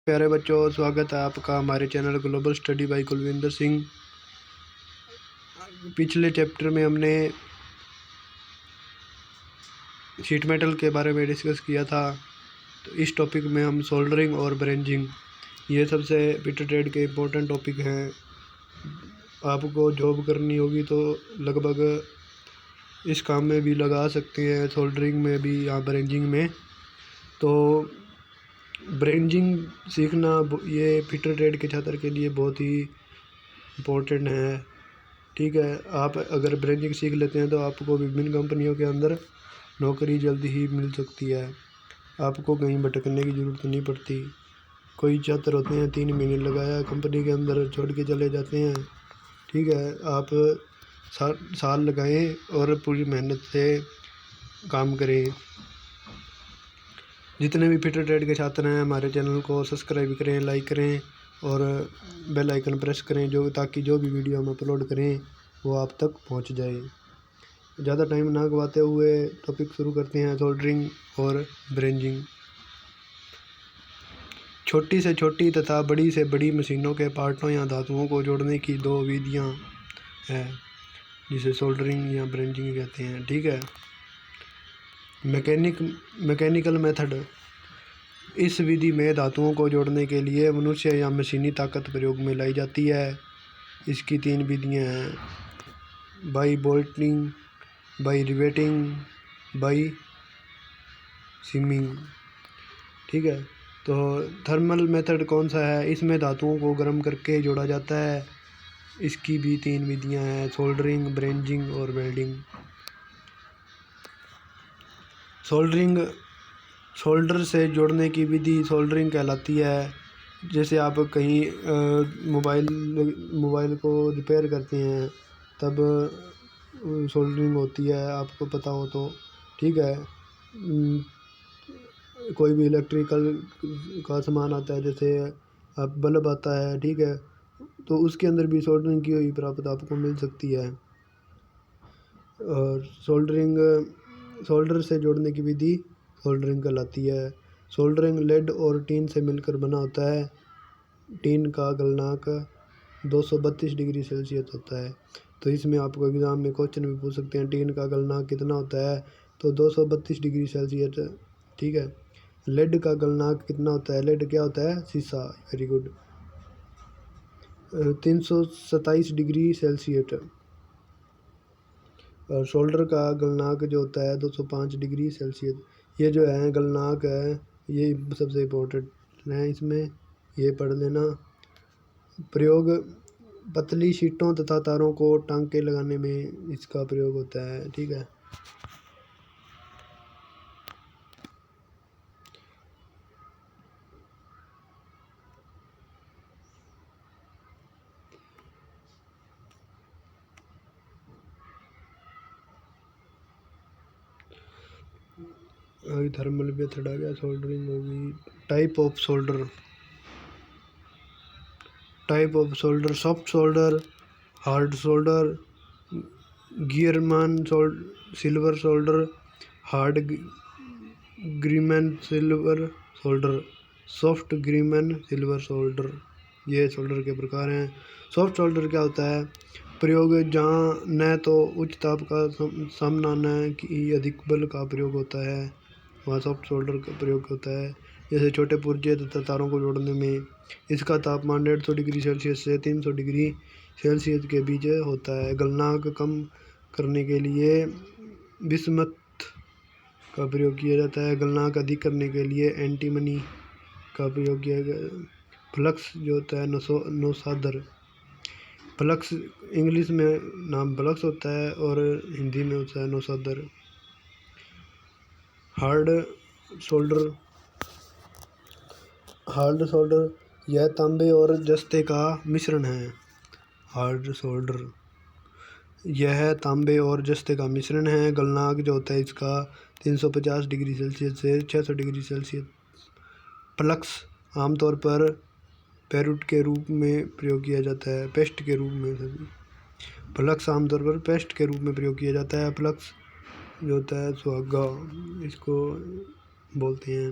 प्यारे बच्चों, स्वागत है आपका हमारे channel global study by Kulwinder Singh. पिछले चैप्टर में हमने शीट मेटल के बारे में डिस्कस किया था। तो इस टॉपिक में हम सोल्डरिंग और ब्रेंजिंग, ये सबसे पीटर ट्रेड के इम्पोर्टेंट टॉपिक हैं। आपको जॉब करनी होगी तो लगभग इस काम में भी लगा सकते हैं, सोल्डरिंग में भी या ब्रेंजिंग में। तो ब्रेंजिंग सीखना ये पीटर ट्रेड के छात्र के लिए बहुत ही इम्पोर्टेंट है। ठीक है, आप अगर ब्रेंजिंग सीख लेते हैं तो आपको विभिन्न कंपनियों के अंदर नौकरी जल्दी ही मिल सकती है। आपको कहीं भटकने की ज़रूरत नहीं पड़ती। कोई छात्र होते हैं 3 महीने लगाया कंपनी के अंदर छोड़ के चले जाते हैं। ठीक है, आप साल लगाएं और पूरी मेहनत से काम करें। जितने भी पीटर ट्रेड के छात्र हैं हमारे चैनल को सब्सक्राइब करें, लाइक करें और बेल आइकन प्रेस करें, ताकि जो भी वीडियो हम अपलोड करें वो आप तक पहुंच जाए। ज़्यादा टाइम ना गवाते हुए टॉपिक शुरू करते हैं, सोल्डरिंग और ब्रेंजिंग। छोटी से छोटी तथा बड़ी से बड़ी मशीनों के पार्टों या धातुओं को जोड़ने की 2 विधियाँ हैं, जिसे सोल्डरिंग या ब्रेंजिंग कहते हैं। ठीक है, मैकेनिकल मेथड। इस विधि में धातुओं को जोड़ने के लिए मनुष्य या मशीनी ताकत प्रयोग में लाई जाती है। इसकी 3 विधियाँ हैं: by bolting, by riveting, by seaming. ठीक है, तो थर्मल मेथड कौन सा है? इसमें धातुओं को गर्म करके जोड़ा जाता है। इसकी भी 3 विधियाँ हैं: सोल्डरिंग, ब्रेंजिंग और वेल्डिंग। सोल्डर से जोड़ने की विधि सोल्डरिंग कहलाती है। जैसे आप कहीं मोबाइल को रिपेयर करते हैं तब सोल्डरिंग होती है, आपको पता हो तो। ठीक है, कोई भी इलेक्ट्रिकल का सामान आता है, जैसे आप बल्ब आता है, ठीक है, तो उसके अंदर भी सोल्डरिंग की हुई प्राप्त आपको मिल सकती है। और सोल्डर से जोड़ने की विधि सोल्डरिंग कहलाती है। सोल्डरिंग लेड और टीन से मिलकर बना होता है। टीन का गलनांक 232 डिग्री सेल्सियस होता है। तो इसमें आपको एग्ज़ाम में क्वेश्चन भी पूछ सकते हैं, टीन का गलनांक कितना होता है? तो 232 डिग्री सेल्सियस। ठीक है, लेड का गलनांक कितना होता है? लेड क्या होता है? शीशा। Very good, 327 degree Celsius. और सोल्डर का गलनांक जो होता है 205 डिग्री सेल्सियस। ये जो है गलनांक है, ये सबसे इम्पोर्टेंट है, इसमें ये पढ़ लेना। प्रयोग पतली शीटों तथा तारों को टांके लगाने में इसका प्रयोग होता है। ठीक है, थर्मल मेथड आ गया, सोल्डरिंग होगी। Type of solder: soft solder, hard solder, German silver solder, hard German silver solder, soft German silver solder. ये सोल्डर के प्रकार हैं। सॉफ्ट सोल्डर क्या होता है? प्रयोग जहाँ न तो उच्च ताप का सामना न कि अधिक बल का प्रयोग होता है, वहाँ सॉफ्ट सोल्डर का प्रयोग होता है। जैसे छोटे पुर्जे तथा तारों को जोड़ने में इसका तापमान 150 डिग्री सेल्सियस से 300 डिग्री सेल्सियस के बीच होता है। गलनांक कम करने के लिए बिस्मथ का प्रयोग किया जाता है। गलनांक अधिक करने के लिए एंटीमनी का प्रयोग किया गया। फ्लक्स जो होता है नौसादर। फ्लक्स इंग्लिश में नाम फ्लक्स होता है और हिंदी में होता है नौसादर। हार्ड सोल्डर यह तांबे और जस्ते का मिश्रण है। हार्ड सोल्डर यह तांबे और जस्ते का मिश्रण है। गलनांक जो होता है इसका 350 डिग्री सेल्सियस से 600 डिग्री सेल्सियस। फ्लक्स आमतौर पर पेस्ट के रूप में प्रयोग किया जाता है। फ्लक्स आमतौर पर पेस्ट के रूप में प्रयोग किया जाता है। फ्लक्स जो होता है सुहागा इसको बोलते हैं।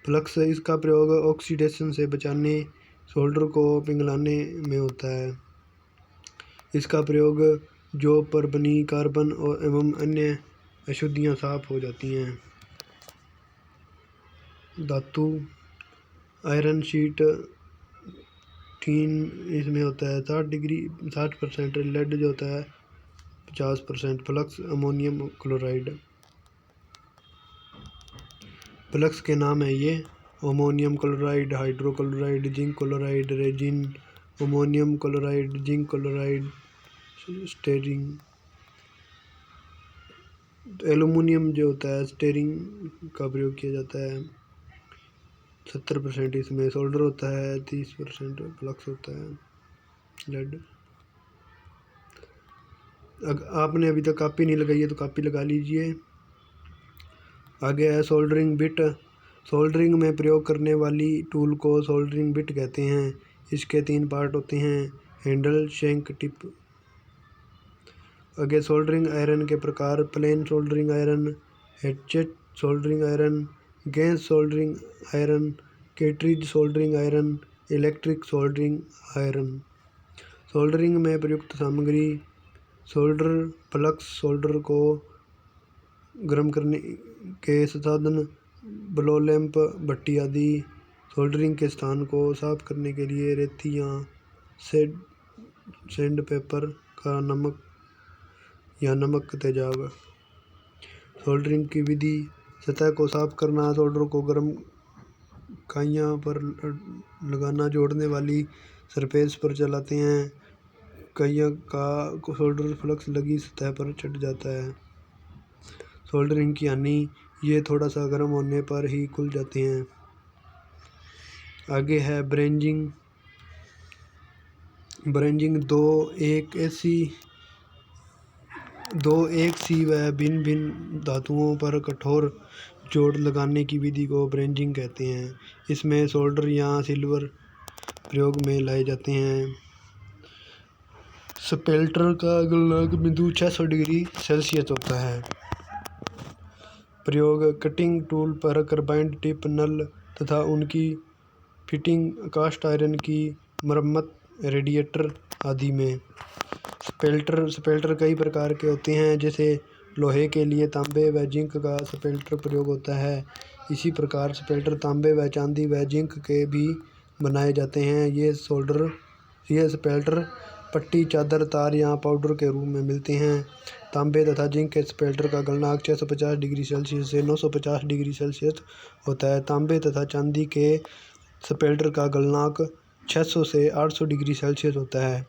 फ्लक्स इसका प्रयोग ऑक्सीडेशन से बचाने, सोल्डर को पिघलाने में होता है। इसका प्रयोग जॉब पर बनी कार्बन और एवं अन्य अशुद्धियाँ साफ हो जाती हैं। धातु आयरन शीट टीन इसमें होता है 60%, लेड जो होता है 50%। फ्लक्स अमोनियम क्लोराइड, फ्लक्स के नाम है ये ammonium chloride, hydrochloride, zinc chloride, resin, ammonium chloride, zinc chloride, steering. Aluminium जो होता है स्टेरिंग का प्रयोग किया जाता है 70% इसमें। सोल्डर होता है 30%, फ्लक्स होता है लेड। आपने अभी तक कापी नहीं लगाई है तो कापी लगा लीजिए। आगे है सोल्डरिंग बिट। सोल्डरिंग में प्रयोग करने वाली टूल को सोल्डरिंग बिट कहते हैं। इसके 3 पार्ट होते हैं, हैंडल, शैंक, टिप। आगे सोल्डरिंग आयरन के प्रकार, plain soldering iron, hatchet soldering iron, gas soldering iron, cartridge soldering iron, electric soldering iron. Soldering में प्रयुक्त सामग्री, सोल्डर, फ्लक्स, सोल्डर को गर्म करने के साधन, ब्लो लैंप, भट्टी आदि। सोल्डरिंग के स्थान को साफ करने के लिए रेती या सैंडपेपर का नमक या नमक तेजाब। सोल्डरिंग की विधि, सतह को साफ करना, सोल्डर को गर्म काइयाँ पर लगाना, जोड़ने वाली सरफेस पर चलाते हैं। काइयाँ का सोल्डर फ्लक्स लगी सतह पर चढ़ जाता है। सोल्डरिंग की हानि, ये थोड़ा सा गर्म होने पर ही खुल जाते हैं। आगे है ब्रेंजिंग। ब्रेंजिंग दो एक सी व भिन्न भिन्न धातुओं पर कठोर जोड़ लगाने की विधि को ब्रेंजिंग कहते हैं। इसमें सोल्डर या सिल्वर प्रयोग में लाए जाते हैं। स्पेल्टर का गलनांक बिंदु 600 डिग्री सेल्सियस होता है। प्रयोग कटिंग टूल पर, कार्बाइड टिप, नल तथा उनकी फिटिंग, कास्ट आयरन की मरम्मत, रेडिएटर आदि में। स्पेल्टर कई प्रकार के होते हैं, जैसे लोहे के लिए तांबे व जिंक का स्पेल्टर प्रयोग होता है। इसी प्रकार स्पेल्टर तांबे व चांदी व जिंक के भी बनाए जाते हैं। ये स्पेल्टर पट्टी, चादर, तार या पाउडर के रूप में मिलते हैं। तांबे तथा जिंक के स्पेल्टर का गलनांक 650 डिग्री सेल्सियस से 950 डिग्री सेल्सियस होता है। तांबे तथा चांदी के स्पेल्टर का गलनांक 600 से 800 डिग्री सेल्सियस होता है।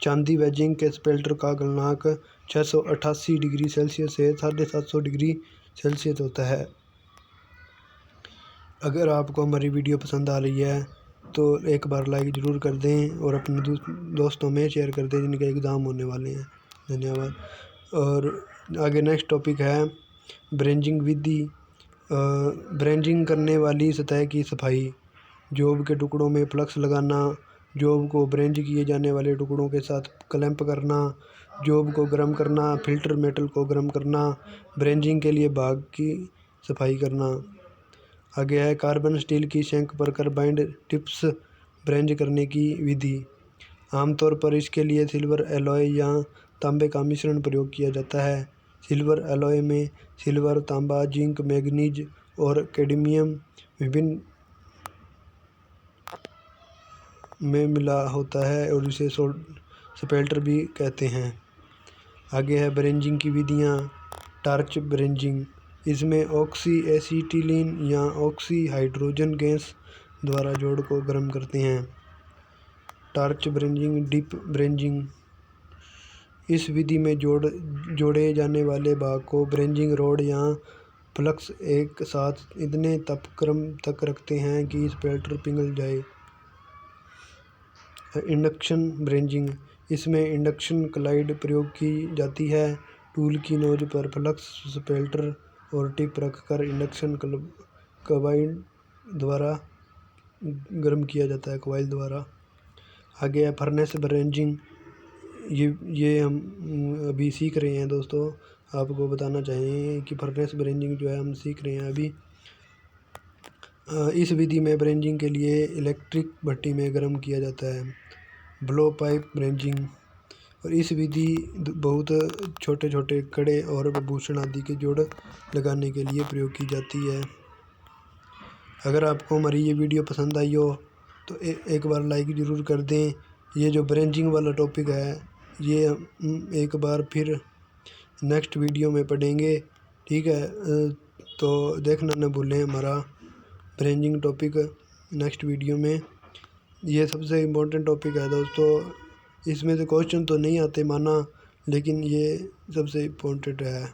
चांदी व जिंक के स्पेल्टर का गलनांक 688 डिग्री सेल्सियस से 750 डिग्री सेल्सियस होता है। अगर आपको हमारी वीडियो पसंद आ रही है तो एक बार लाइक ज़रूर कर दें और अपने दोस्तों में शेयर कर दें जिनके एग्ज़ाम होने वाले हैं। धन्यवाद। और आगे नेक्स्ट टॉपिक है ब्रेंजिंग विधि। ब्रेंजिंग करने वाली सतह की सफाई, जॉब के टुकड़ों में फ्लक्स लगाना, जॉब को ब्रेंज किए जाने वाले टुकड़ों के साथ क्लैंप करना, जॉब को गर्म करना, फिल्टर मेटल को गर्म करना, ब्रेंजिंग के लिए भाग की सफाई करना। आगे है कार्बन स्टील की शैंक पर कार्बाइड टिप्स ब्रेंज करने की विधि। आमतौर पर इसके लिए सिल्वर एलॉय या तांबे का मिश्रण प्रयोग किया जाता है। सिल्वर एलॉय में सिल्वर, तांबा, जिंक, मैग्नीज और कैडमियम विभिन्न में मिला होता है और इसे स्पेल्टर भी कहते हैं। आगे है ब्रेंजिंग की विधियाँ। टॉर्च ब्रेंजिंग, इसमें ऑक्सी एसिटिलीन या ऑक्सी हाइड्रोजन गैस द्वारा जोड़ को गर्म करते हैं। टॉर्च ब्रेंजिंग, डिप ब्रेंजिंग, इस विधि में जोड़े जाने वाले भाग को ब्रेंजिंग रोड या फ्लक्स एक साथ इतने तापक्रम तक रखते हैं कि स्पेल्टर पिघल जाए। इंडक्शन ब्रेंजिंग, इसमें इंडक्शन क्लाइड प्रयोग की जाती है। टूल की नोज पर फ्लक्स स्पेल्टर और टिप रखकर इंडक्शन कॉइल द्वारा गर्म किया जाता है, कॉइल द्वारा। आगे है फर्नेस ब्रेंजिंग। ये हम अभी सीख रहे हैं दोस्तों, आपको बताना चाहिए कि फर्नेस ब्रेंजिंग जो है हम सीख रहे हैं अभी। इस विधि में ब्रेंजिंग के लिए इलेक्ट्रिक भट्टी में गर्म किया जाता है। ब्लो पाइप ब्रेंजिंग, और इस विधि बहुत छोटे छोटे कड़े और आभूषण आदि के जोड़ लगाने के लिए प्रयोग की जाती है। अगर आपको हमारी ये वीडियो पसंद आई हो तो एक बार लाइक ज़रूर कर दें। ये जो ब्रेंजिंग वाला टॉपिक है ये हम एक बार फिर नेक्स्ट वीडियो में पढ़ेंगे, ठीक है। तो देखना न भूलें हमारा ब्रेंजिंग टॉपिक नेक्स्ट वीडियो में। ये सबसे इम्पोर्टेंट टॉपिक है दोस्तों, इसमें से क्वेश्चन तो नहीं आते माना, लेकिन ये सबसे इम्पोर्टेंट है।